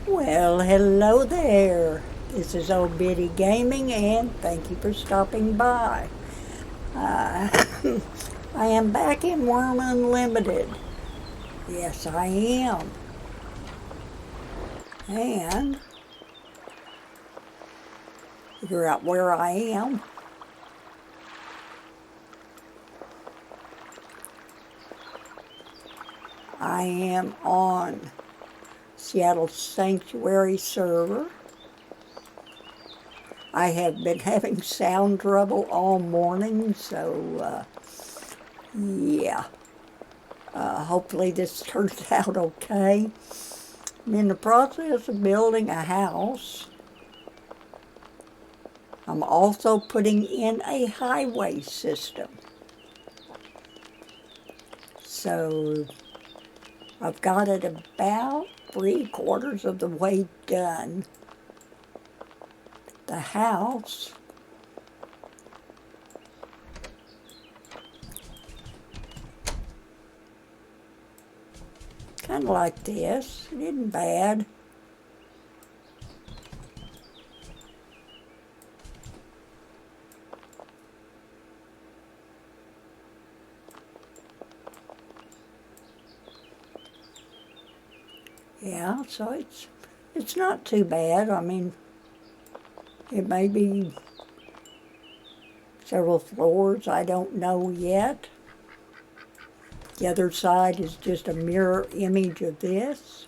Well, hello there. This is old Biddy Gaming, and thank you for stopping by. Uh, I am back in Wurm Unlimited. Yes, I am. And figure out where I am. I am on Seattle Sanctuary server. I have been having sound trouble all morning, so yeah. Hopefully this turns out okay. I'm in the process of building a house. I'm also putting in a highway system. So I've got it about 3/4 of the way done. The house kind of like this. It isn't bad. Yeah, so it's not too bad. I mean, it may be several floors. I don't know yet. The other side is just a mirror image of this.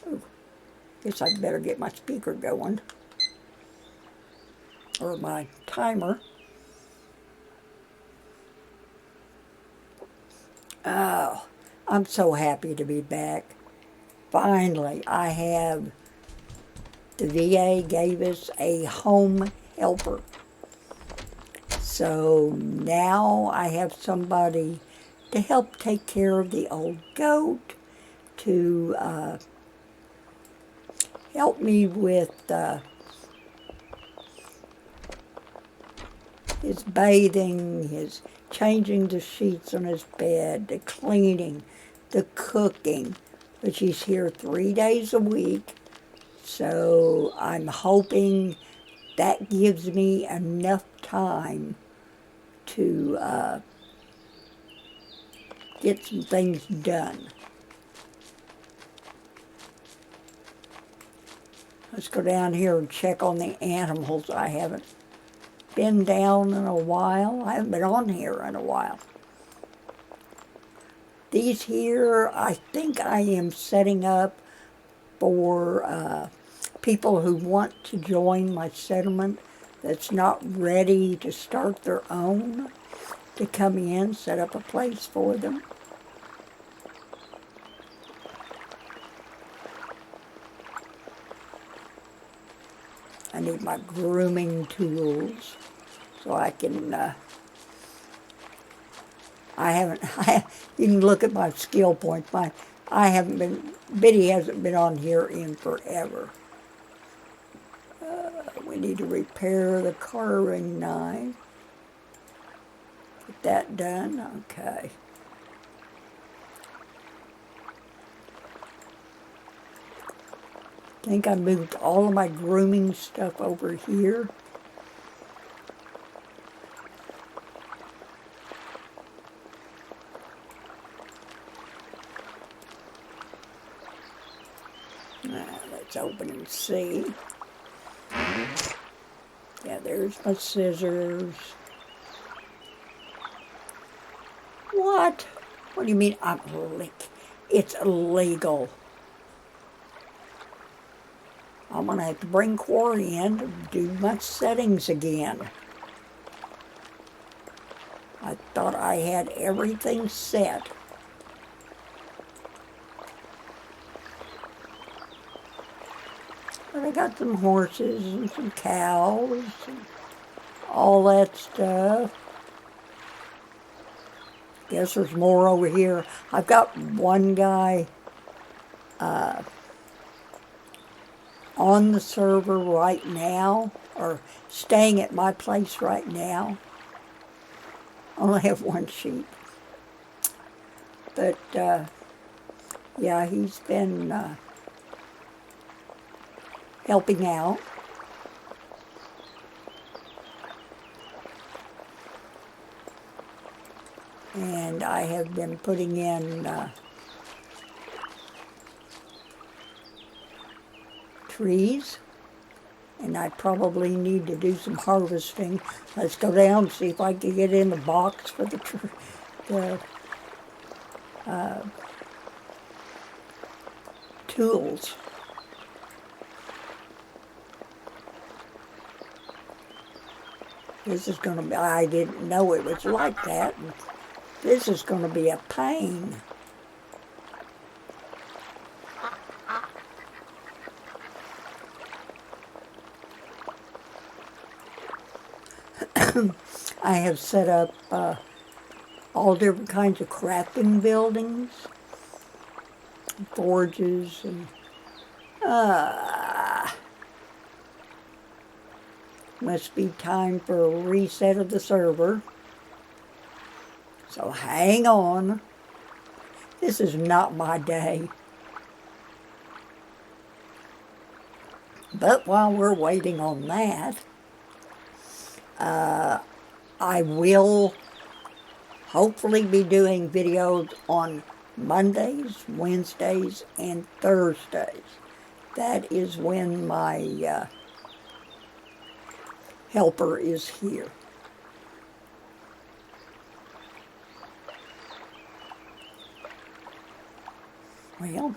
Ooh, guess I'd better get my speaker going. Or my timer. Oh, I'm so happy to be back. Finally, the VA gave us a home helper. So now I have somebody to help take care of the old goat, to help me with his bathing, his changing the sheets on his bed, the cleaning, the cooking, which he's here 3 days a week. So I'm hoping that gives me enough time to get some things done. Let's go down here and check on the animals. I haven't been down in a while. I haven't been on here in a while. These here, I think I am setting up for people who want to join my settlement that's not ready to start their own, to come in, set up a place for them. I need my grooming tools so I can, you can look at my skill points. Biddy hasn't been on here in forever. We need to repair the carving knife. Get that done, okay. I think I moved all of my grooming stuff over here. Let's open and see. Yeah, there's my scissors. What? What do you mean it's illegal? I'm going to have to bring Corey in to do my settings again. I thought I had everything set. But I got some horses and some cows and all that stuff. Guess there's more over here. I've got one guy on the server right now, or staying at my place right now. I only have one sheep. But yeah, he's been helping out. And I have been putting in trees, and I probably need to do some harvesting. Let's go down and see if I can get in the box for the tools. This is going to be, I didn't know it was like that. And this is going to be a pain. I have set up all different kinds of crafting buildings, forges, and must be time for a reset of the server. So hang on. This is not my day. But while we're waiting on that, I will hopefully be doing videos on Mondays, Wednesdays, and Thursdays. That is when my helper is here. Well,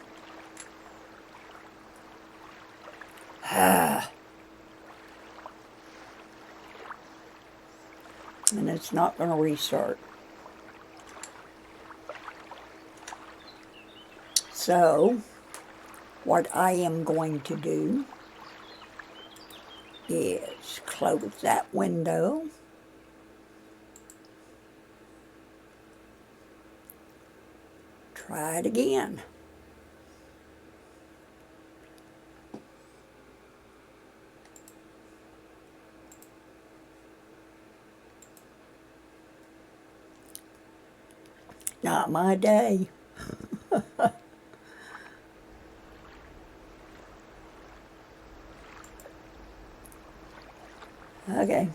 and it's not going to restart. So, what I am going to do is close that window. Try it again. Not my day. Okay.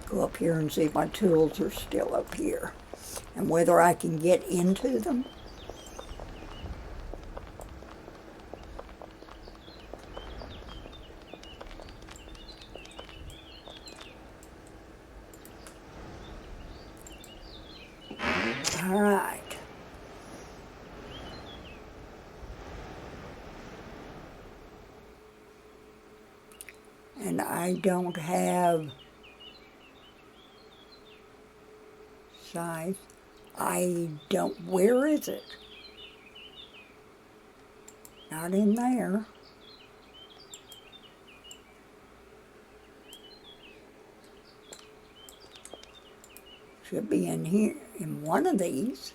Go up here and see if my tools are still up here and whether I can get into them. All right. And I don't have size. Where is it? Not in there. Should be in here, in one of these.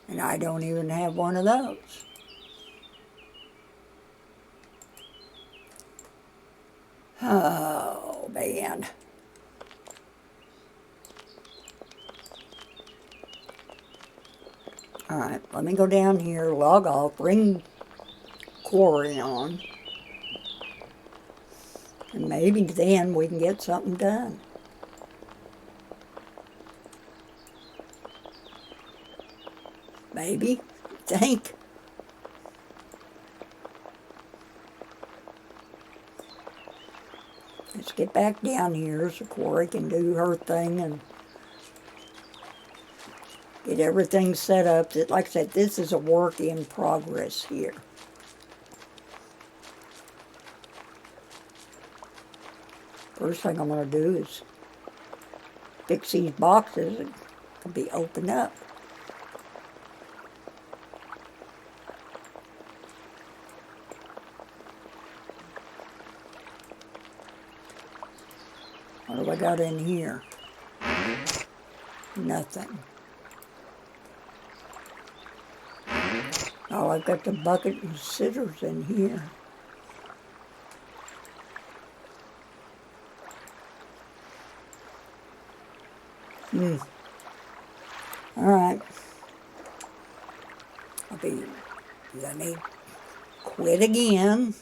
And I don't even have one of those. Oh, man. All right, let me go down here, log off, bring Quarry on. And maybe then we can get something done. Maybe. Think. Let's get back down here so Quarry can do her thing and get everything set up. Like I said, this is a work in progress here. First thing I'm going to do is fix these boxes and can be opened up. What have I got in here? Nothing. Oh, I've got the bucket and scissors in here. All right. Let me quit again.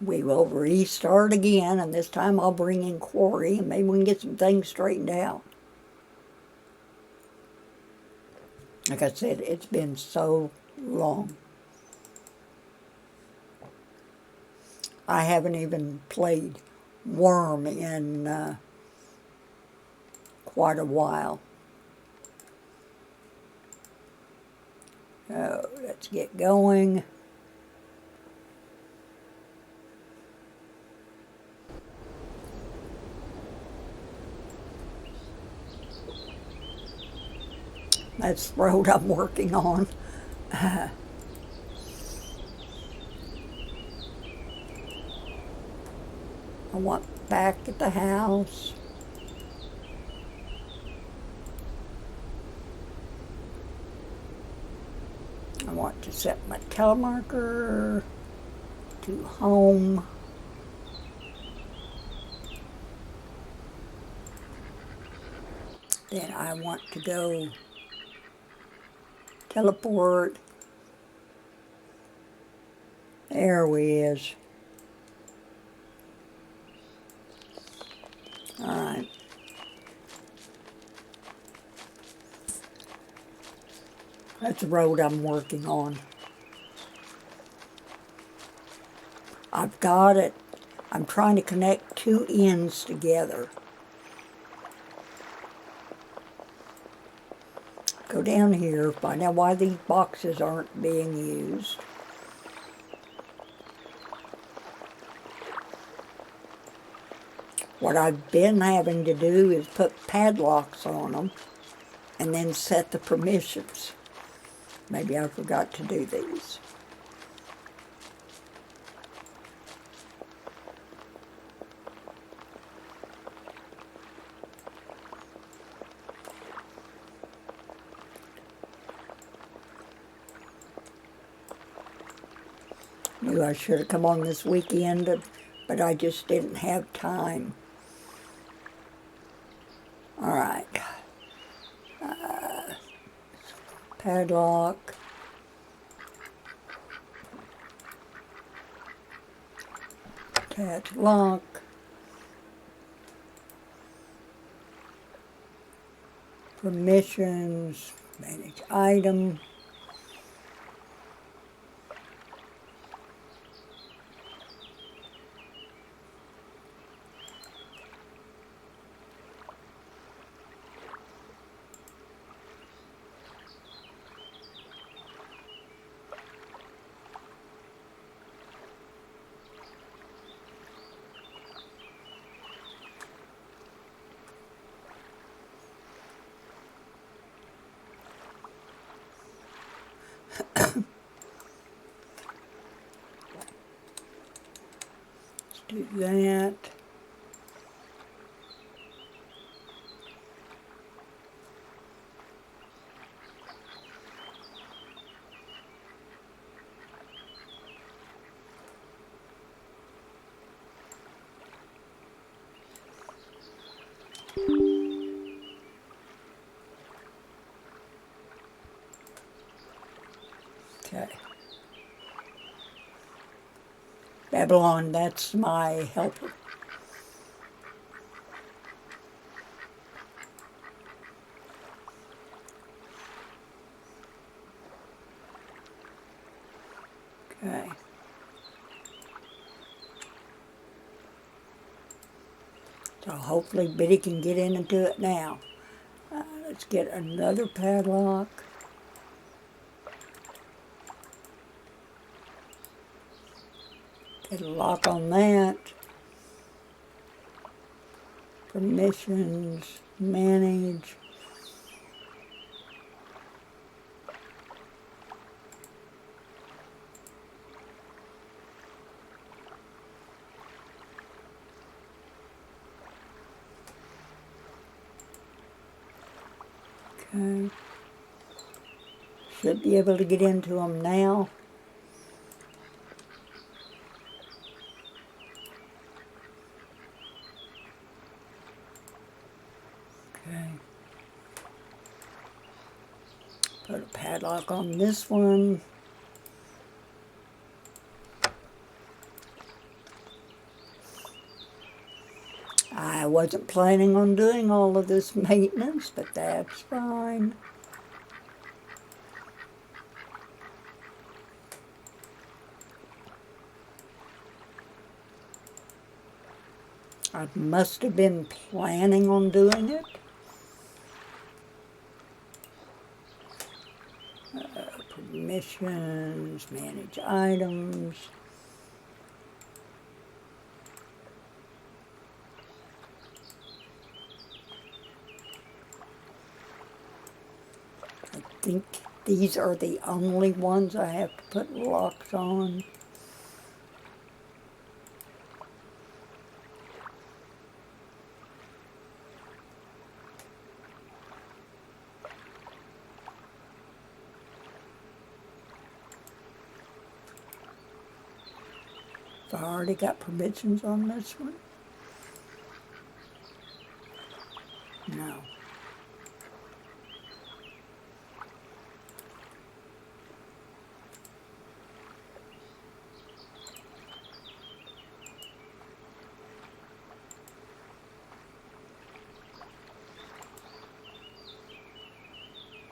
We will restart again, and this time I'll bring in Corey, and maybe we can get some things straightened out. Like I said, it's been so long. I haven't even played Wurm in quite a while. So let's get going. That's the road I'm working on. I want back at the house. I want to set my telemarker to home. Then I want to go teleport. There we is. All right. That's the road I'm working on. I've got it. I'm trying to connect two ends together. Go down here, find out why these boxes aren't being used. What I've been having to do is put padlocks on them and then set the permissions. Maybe I forgot to do these. Knew I should have come on this weekend, but I just didn't have time. All right. Padlock. Padlock. Permissions. Manage item. Do that. Okay. Babylon, that's my helper. Okay. So hopefully Biddy can get in and do it now. Let's get another padlock. Get a lock on that. Permissions, manage. Okay. Should be able to get into them now. Okay. Put a padlock on this one. I wasn't planning on doing all of this maintenance, but that's fine. I must have been planning on doing it. Permissions, manage items. I think these are the only ones I have to put locks on. I already got permissions on this one. No.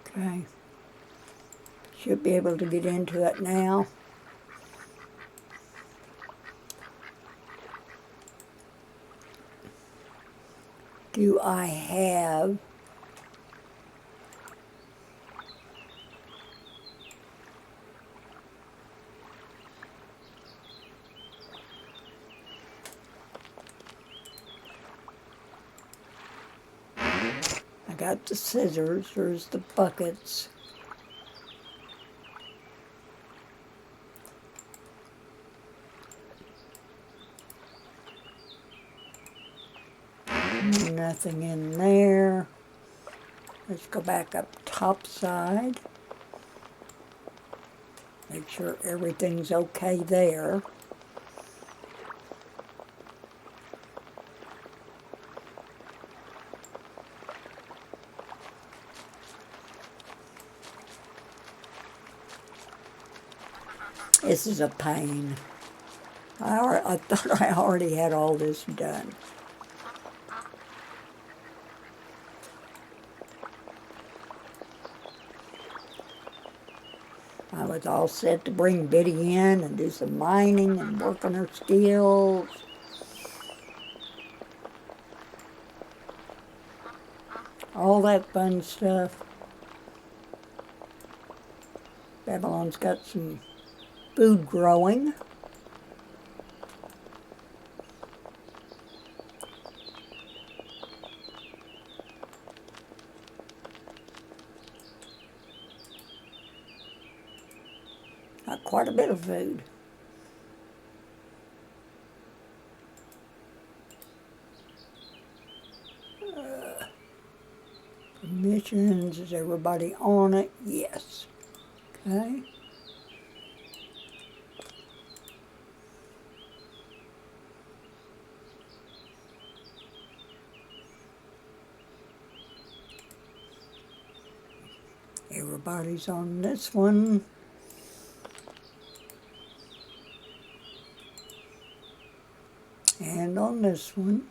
Okay. Should be able to get into it now. Do I have I got the scissors, there's the buckets. Nothing in there. Let's go back up top side. Make sure everything's okay there. This is a pain. I thought I already had all this done. I was all set to bring Biddy in and do some mining and work on her skills. All that fun stuff. Babylon's got some food growing. Got quite a bit of food. Permissions, is everybody on it? Yes. Okay. Everybody's on this one. And on this one.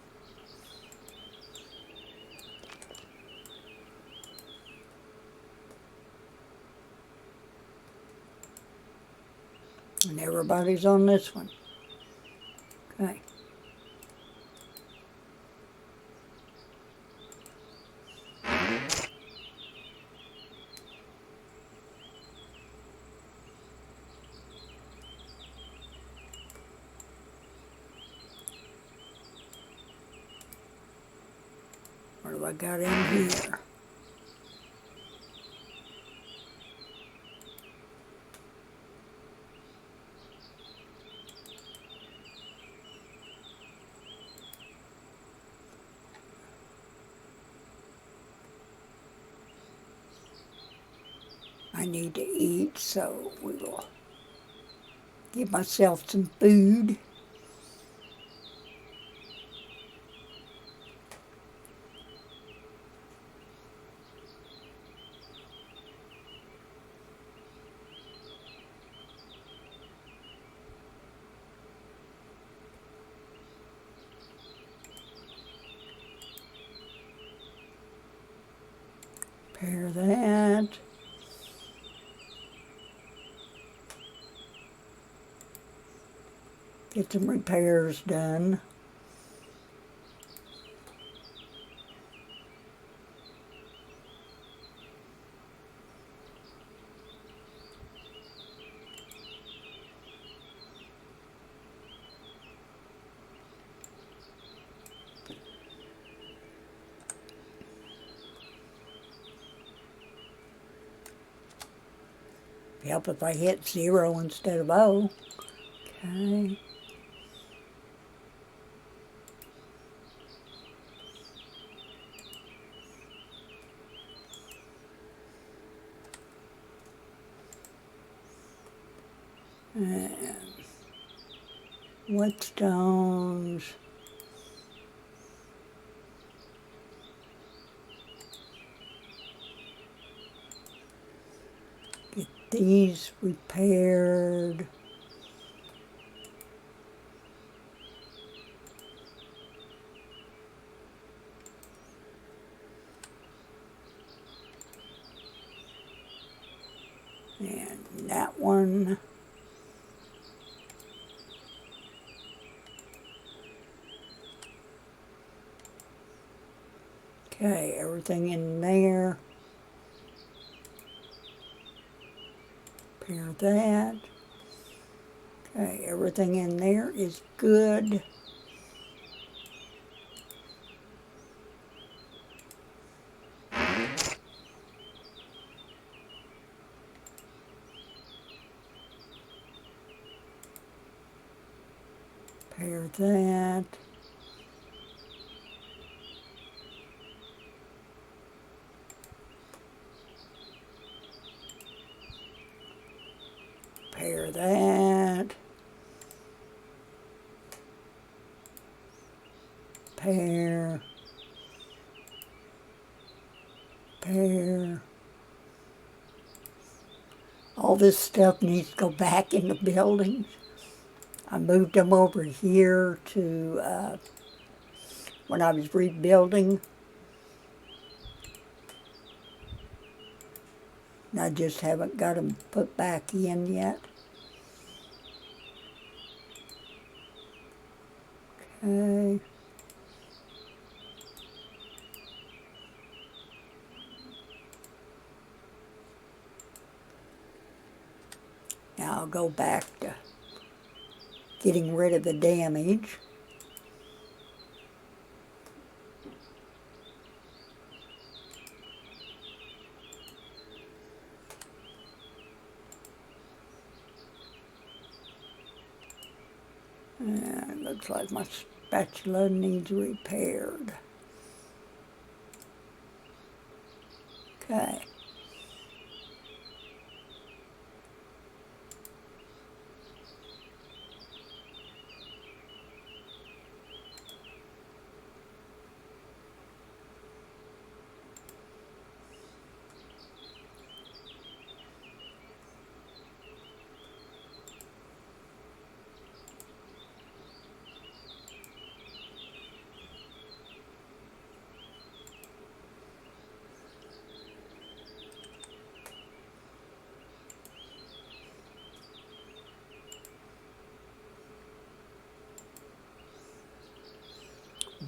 And everybody's on this one. Okay. What do I got in here? I need to eat, so we will give myself some food. Repair that. Get some repairs done. Help if I hit 0 instead of O. Okay. And whetstones. Get these repaired. And that one. Okay, everything in there. Repair that. Okay, everything in there is good. Repair that. Repair that. Repair. Repair. All this stuff needs to go back in the buildings. I moved them over here to when I was rebuilding. And I just haven't got them put back in yet. Okay. Now I'll go back to getting rid of the damage. And it looks like my spatula needs repaired. Okay.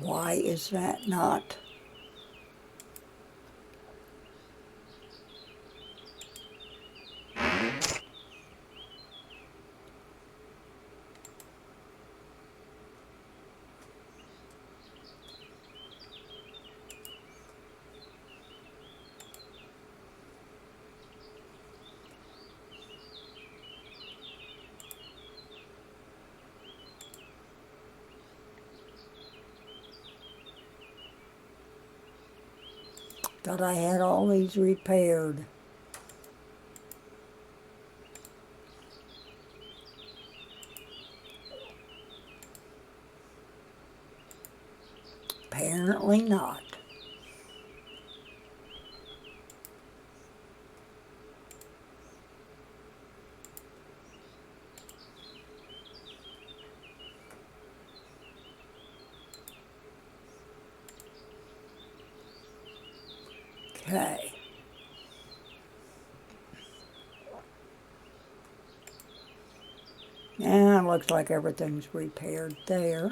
Why is that not? Thought I had all these repaired. Apparently not. Okay. Now it looks like everything's repaired there.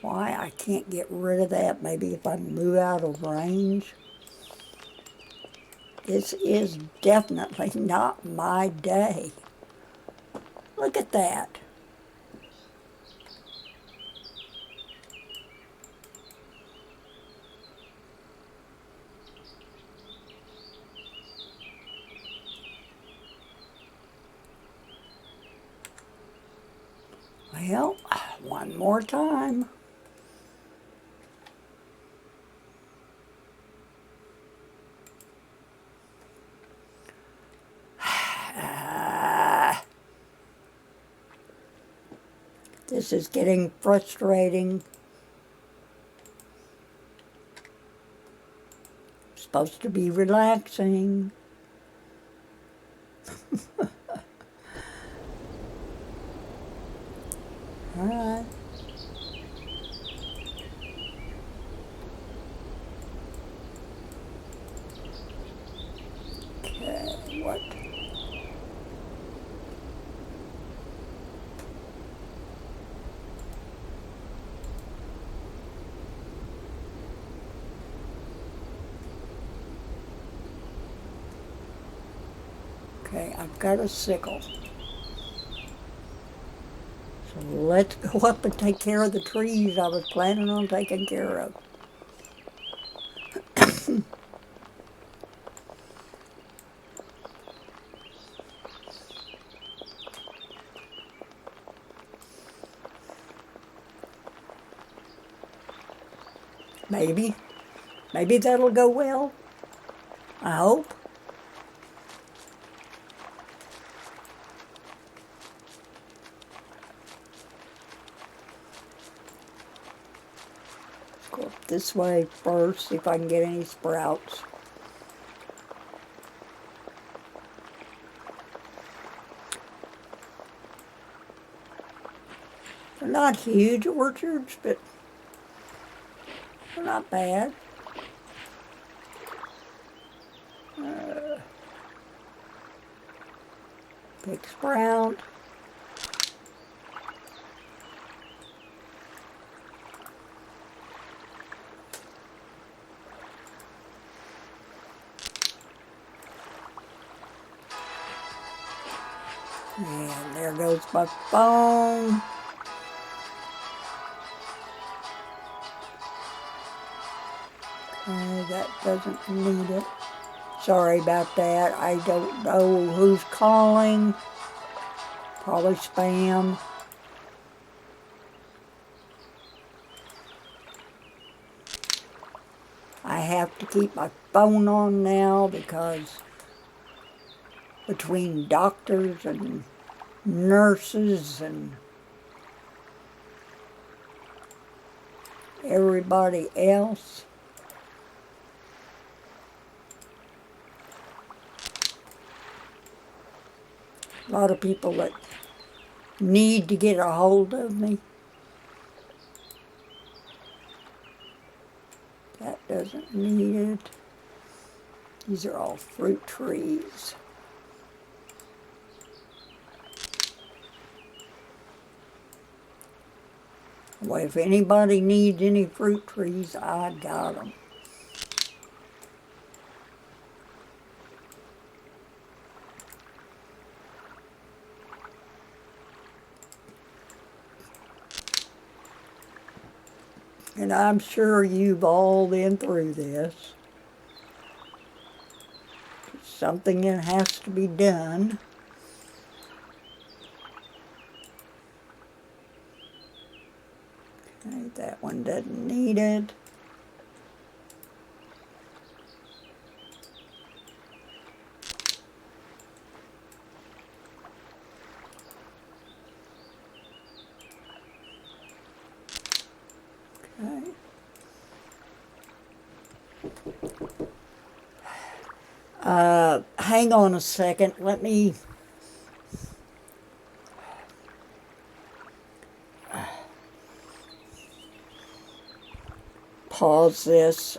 Why I can't get rid of that? Maybe if I move out of range. This is definitely not my day. Look at that. Well, one more time. This is getting frustrating. Supposed to be relaxing. All right. Okay, what? Okay, I've got a sickle. So let's go up and take care of the trees I was planning on taking care of. Maybe that'll go well. I hope. Go up this way first, see if I can get any sprouts. They're not huge orchards, but they're not bad. Big sprout. And there goes my phone. Okay, that doesn't need it. Sorry about that. I don't know who's calling. Probably spam. I have to keep my phone on now because between doctors and nurses and everybody else, a lot of people that need to get a hold of me. That doesn't need it. These are all fruit trees. Well, if anybody needs any fruit trees, I got them. And I'm sure you've all been through this. It's something that has to be done. Okay, that one doesn't need it. Hang on a second. Let me pause this.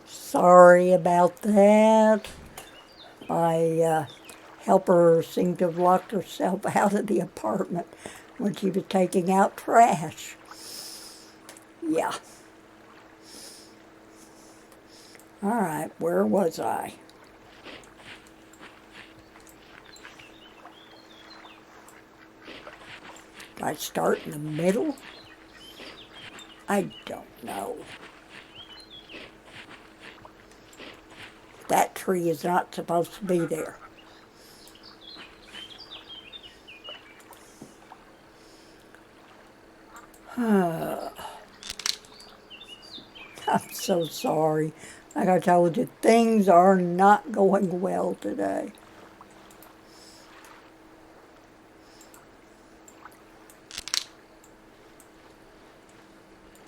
Sorry about that. My helper seemed to have locked herself out of the apartment when she was taking out trash. Yeah. All right, where was I? Did I start in the middle? I don't know. That tree is not supposed to be there. I'm so sorry. Like I told you, things are not going well today.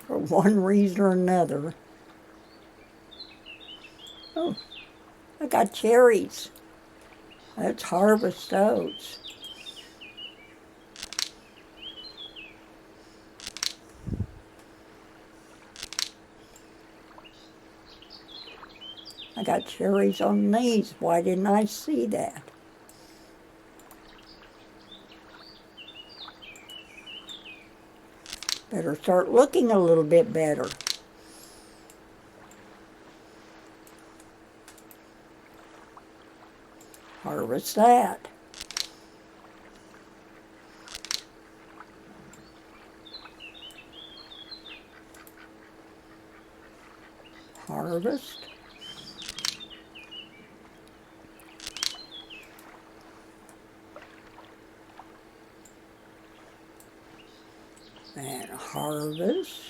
For one reason or another. Oh, I got cherries. Let's harvest those. I got cherries on these. Why didn't I see that? Better start looking a little bit better. Harvest that. Harvest. and harvest.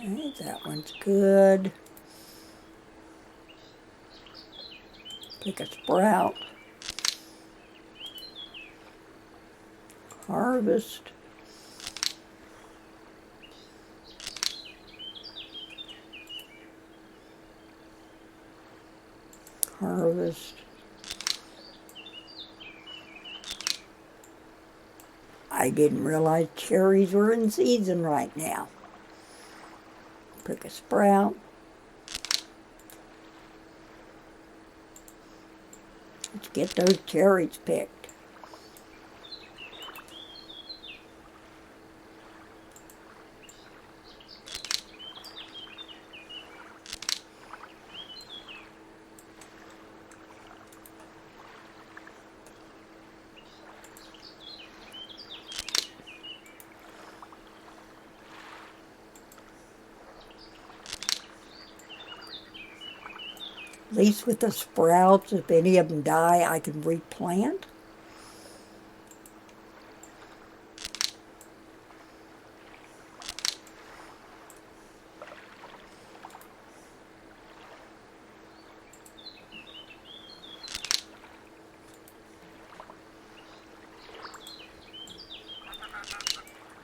Okay, that one's good. Pick a sprout. Harvest. Harvest. I didn't realize cherries were in season right now. Pick a sprout. Let's get those cherries picked. At least with the sprouts, if any of them die, I can replant.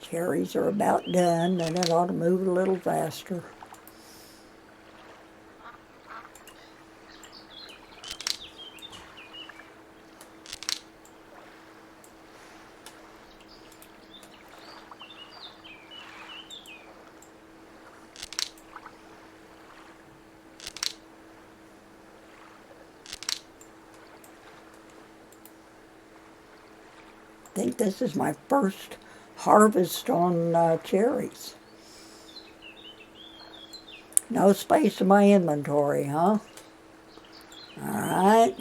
Cherries are about done, then it ought to move a little faster. I think this is my first harvest on cherries. No space in my inventory, huh? All right.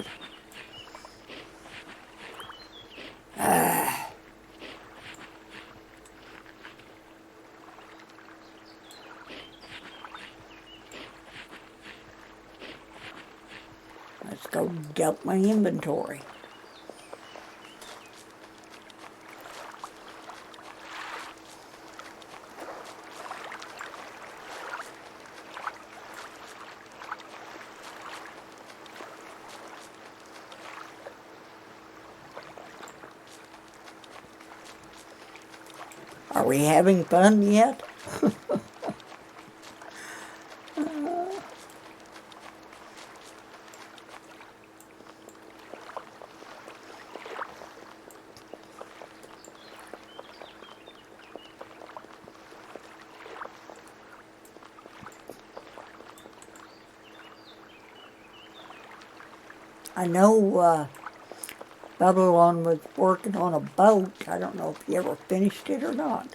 Let's go dump my inventory. Are we having fun yet? I know Babylon was working on a boat. I don't know if he ever finished it or not.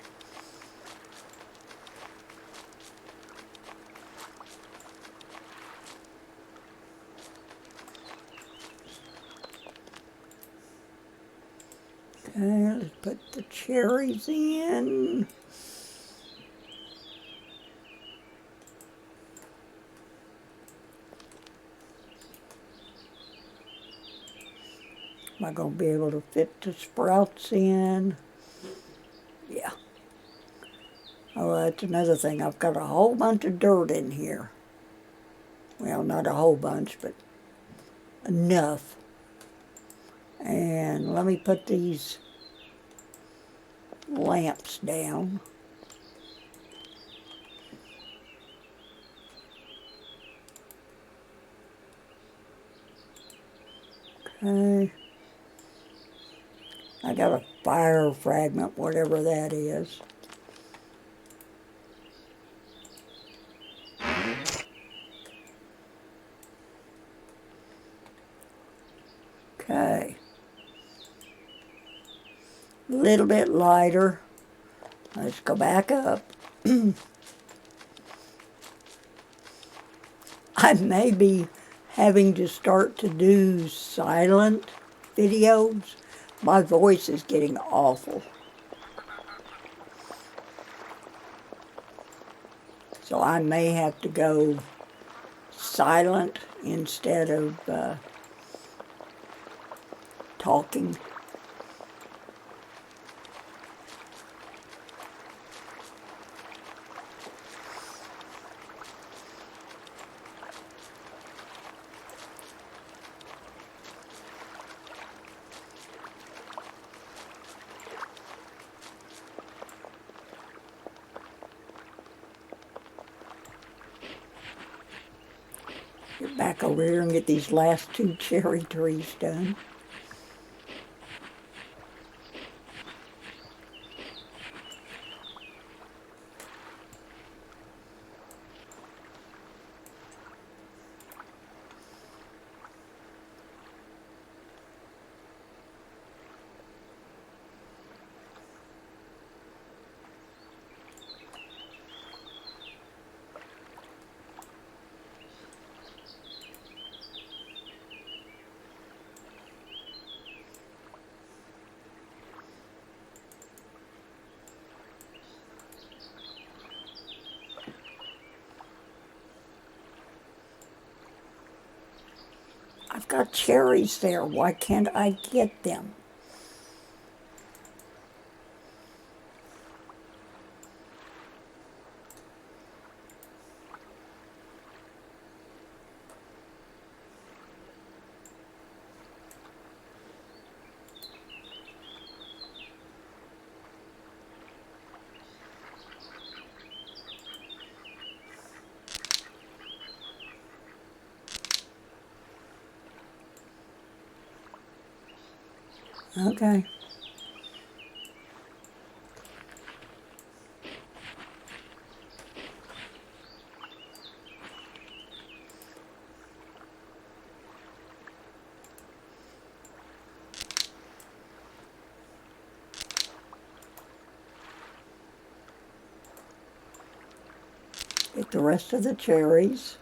Okay, let's put the cherries in. Am I going to be able to fit the sprouts in? Yeah. Oh, that's another thing. I've got a whole bunch of dirt in here. Well, not a whole bunch, but enough. And let me put these lamps down. Okay. I got a fire fragment, whatever that is. Okay. A little bit lighter. Let's go back up. I may be having to start to do silent videos, my voice is getting awful. So I may have to go silent instead of talking. Get back over here and get these last 2 cherry trees done. I've got cherries there. Why can't I get them? Okay. Get the rest of the cherries.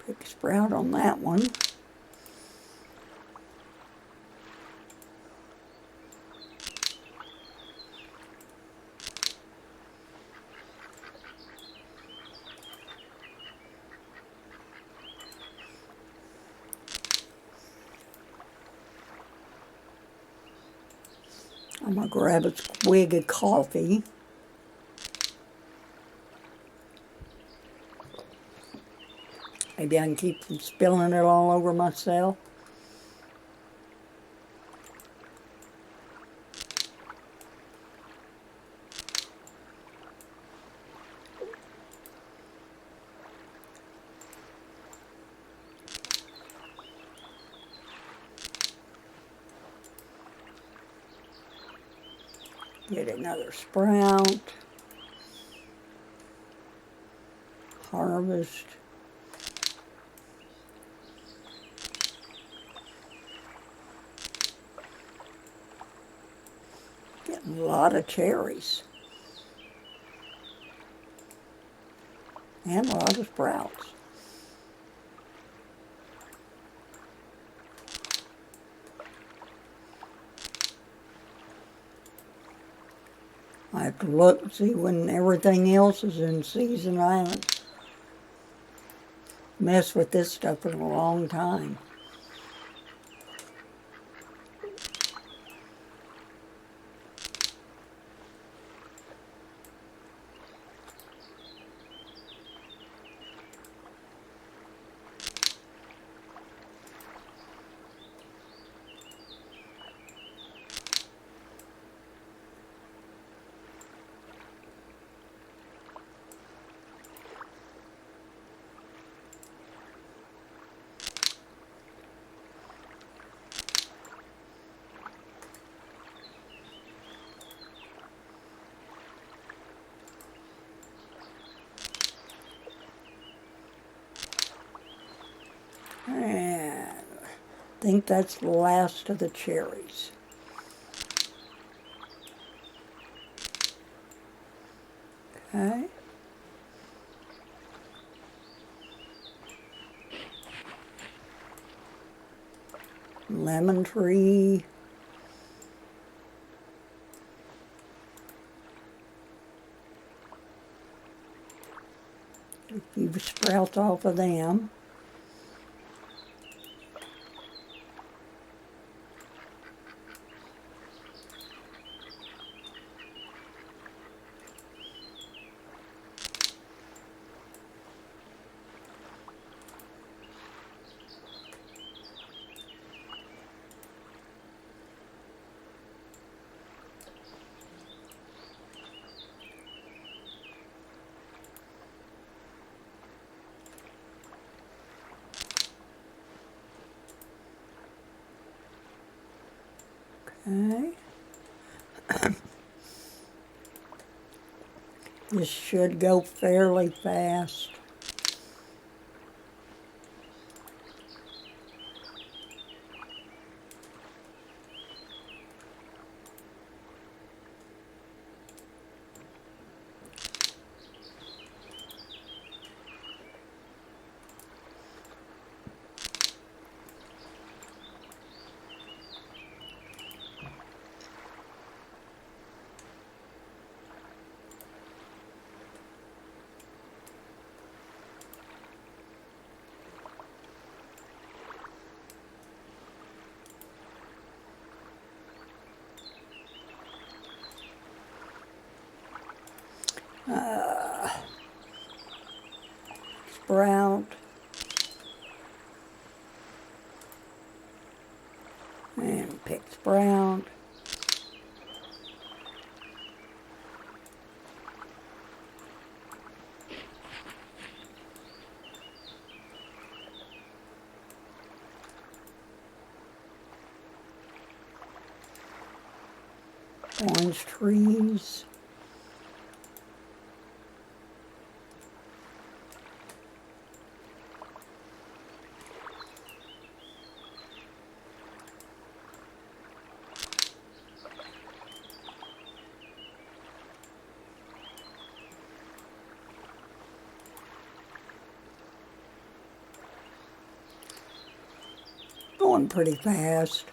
Big sprout on that one. I'm going to grab a swig of coffee. Maybe I can keep from spilling it all over myself. Get another sprout. Harvest. Getting a lot of cherries. And a lot of sprouts. I have to look and see when everything else is in season. I haven't messed with this stuff in a long time. And I think that's the last of the cherries. Okay. Lemon tree. A few sprouts off of them. Okay. This should go fairly fast. Sprout. And pick sprout. Orange trees. Going pretty fast.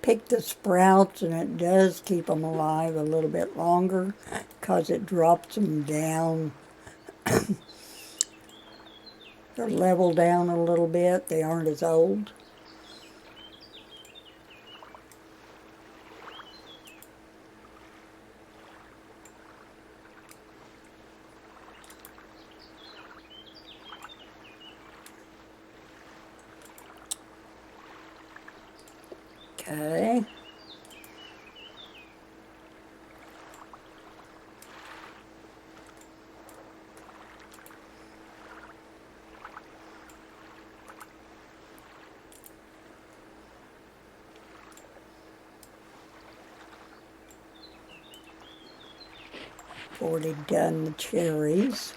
Pick the sprouts, and it does keep them alive a little bit longer because it drops them down. They're leveled down a little bit. They aren't as old. Okay. Already done the cherries.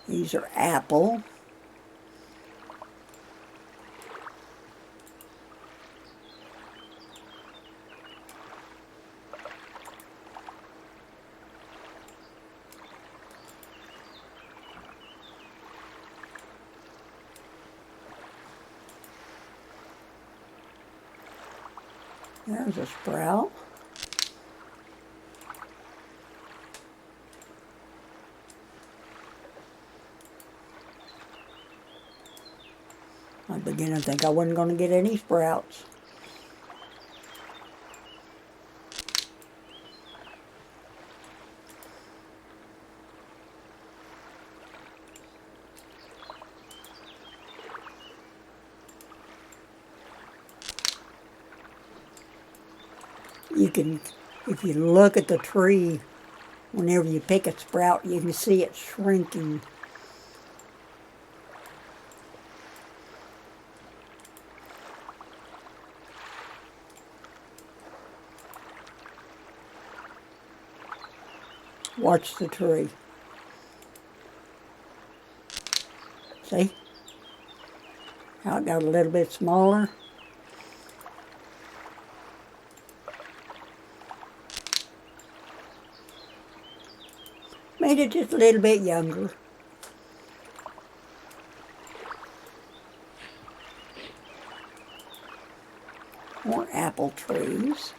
These are apple. There's a sprout. I began to think I wasn't going to get any sprouts. You can, if you look at the tree, whenever you pick a sprout, you can see it shrinking. Watch the tree. See? How it got a little bit smaller. Made it just a little bit younger. More apple trees.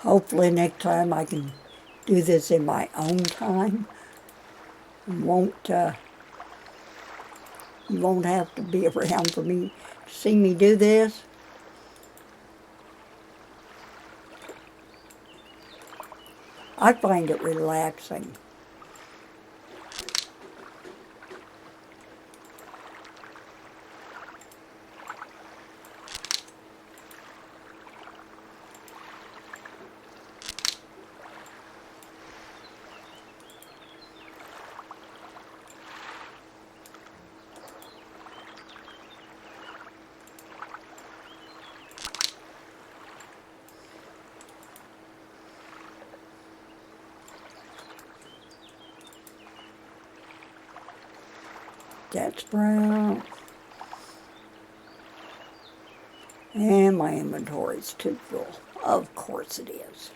Hopefully next time I can do this in my own time. You won't have to be around for me to see me do this. I find it relaxing. That's brown. And my inventory's too full. Of course it is.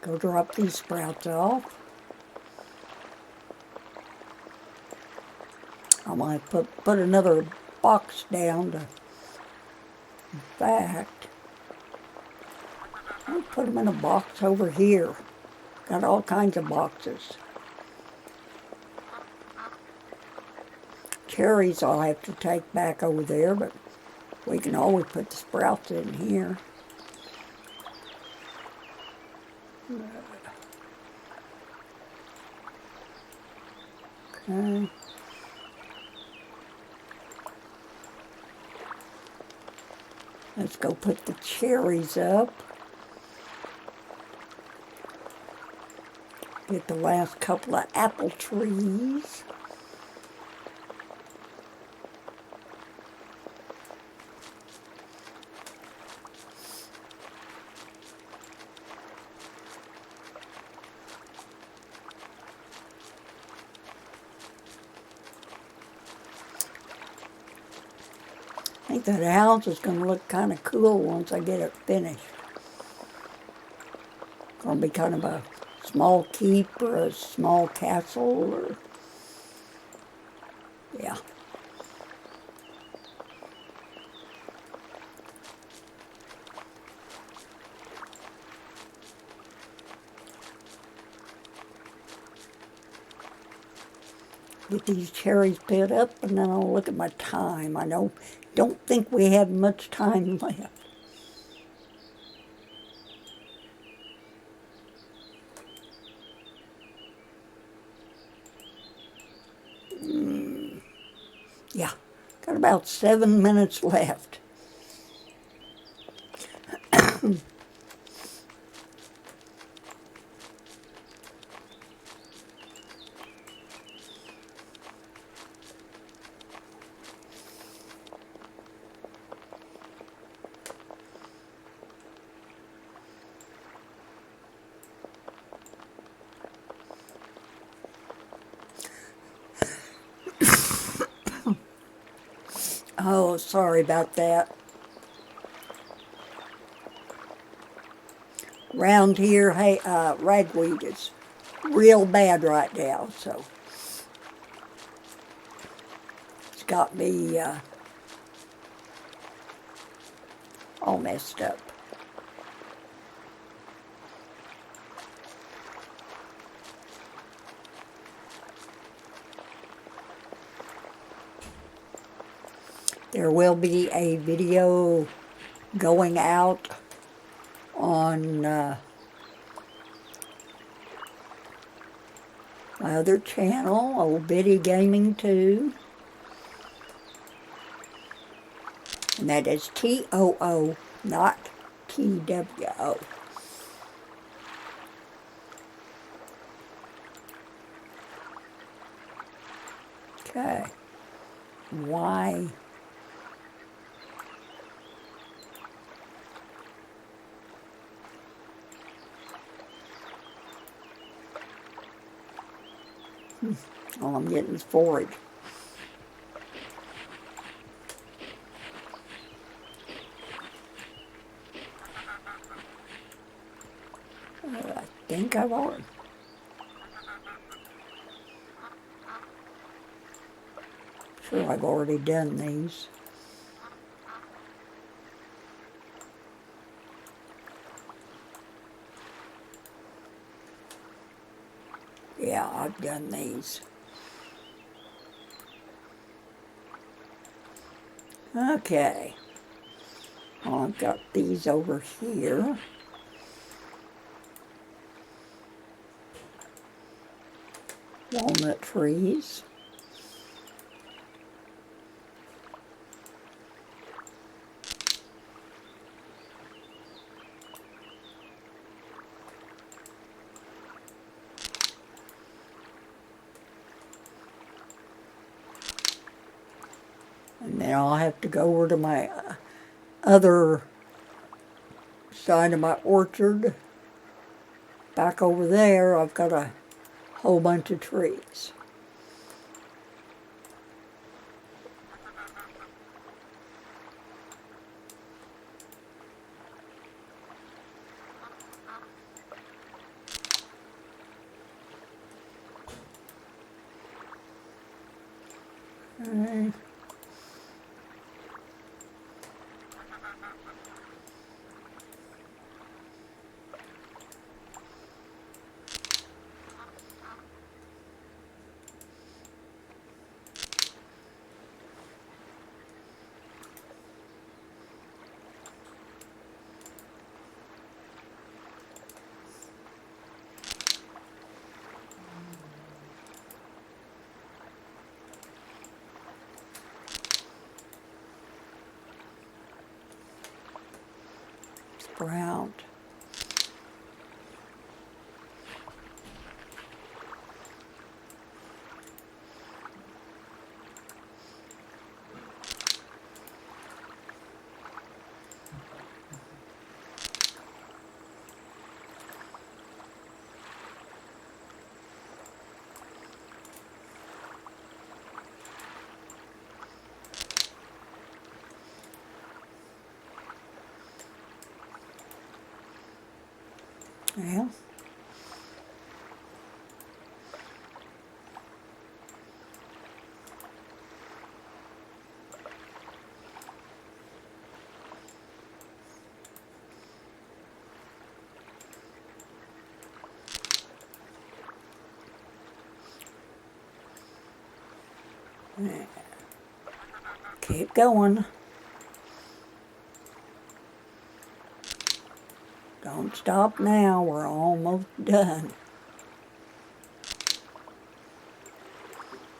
Go drop these sprouts off. I might put another box down to, in fact, I'll put them in a box over here. Got all kinds of boxes. Cherries I'll have to take back over there, but we can always put the sprouts in here. Okay. Let's go put the cherries up. Get the last couple of apple trees. I think that house is going to look kind of cool once I get it finished. Going to be kind of a small keep or a small castle, or yeah. Get these cherries put up, and then I'll look at my time. I don't think we have much time left. Yeah, got about 7 minutes left. Oh, sorry about that. Around here, hey, ragweed is real bad right now, so it's got me all messed up. There will be a video going out on my other channel, Old Biddy Gaming 2. And that is T-O-O, not T-W-O. Okay. Why? All I'm getting is forage. I think I've already. Sure, I've already done these. Yeah, I've done these. Okay. Well, I've got these over here. Walnut trees. And then I'll have to go over to my other side of my orchard. Back over there, I've got a whole bunch of trees. Okay. Sprout. Yeah. Keep going. Don't stop now, we're almost done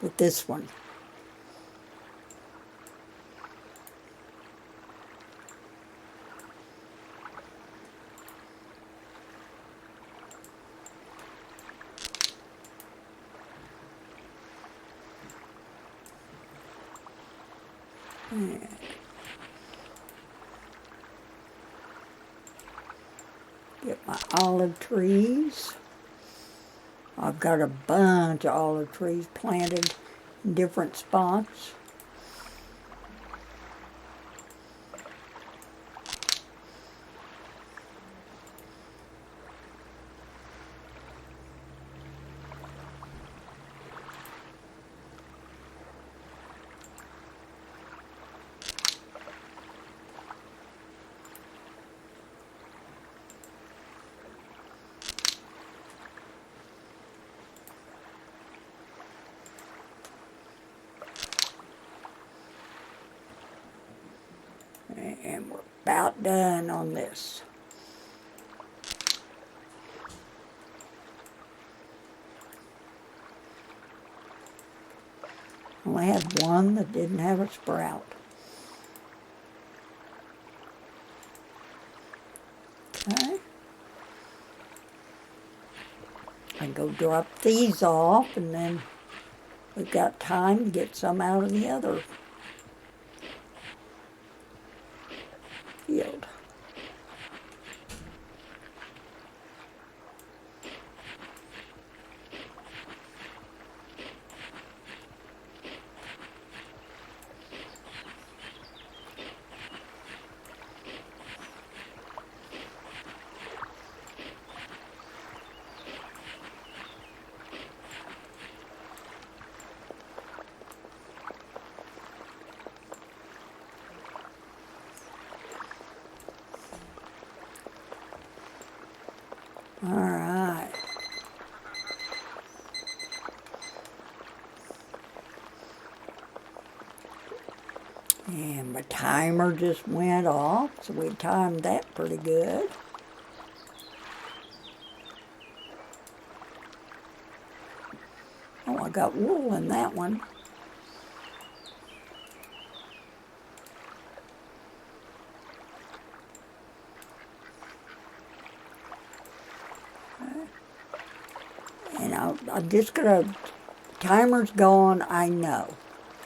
with this one. Get my olive trees. I've got a bunch of olive trees planted in different spots. And we're about done on this. Only had one that didn't have a sprout. Okay. I go drop these off, and then we've got time to get some out of the other field. All right. And my timer just went off, so we timed that pretty good. Oh, I got wool in that one. And I'm just gonna, timer's gone, I know.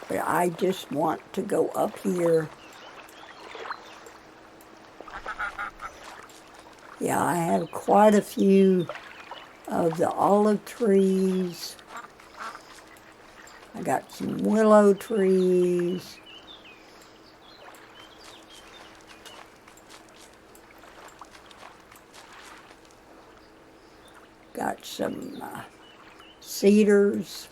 But I just want to go up here. Yeah, I have quite a few of the olive trees. I got some willow trees. Got some cedars.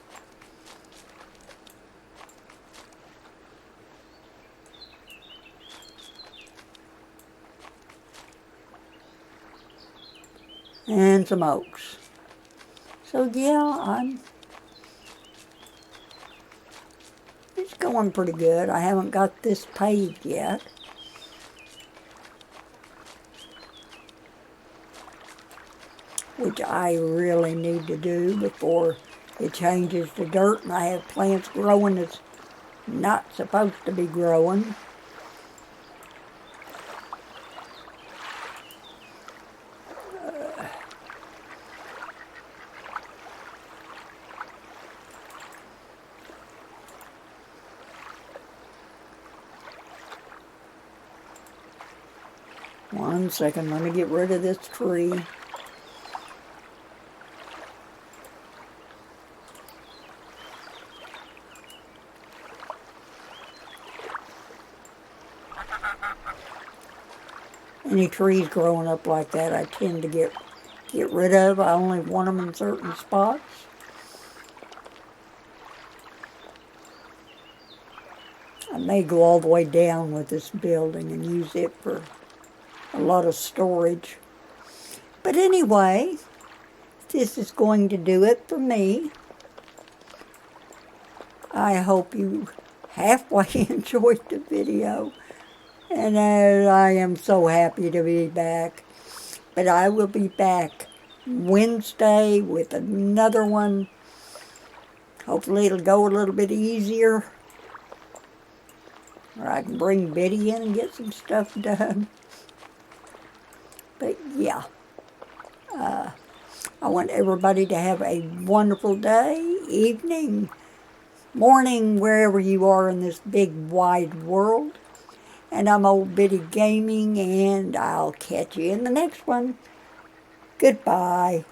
And some oaks. So yeah, it's going pretty good. I haven't got this paved yet. Which I really need to do before it changes to dirt and I have plants growing that's not supposed to be growing. One second, let me get rid of this tree. Any trees growing up like that, I tend to get rid of. I only want them in certain spots. I may go all the way down with this building and use it for a lot of storage. But anyway, this is going to do it for me. I hope you halfway enjoyed the video. And I am so happy to be back. But I will be back Wednesday with another one. Hopefully it'll go a little bit easier. Or I can bring Biddy in and get some stuff done. But yeah, I want everybody to have a wonderful day, evening, morning, wherever you are in this big wide world. And I'm Old Biddy Gaming, and I'll catch you in the next one. Goodbye.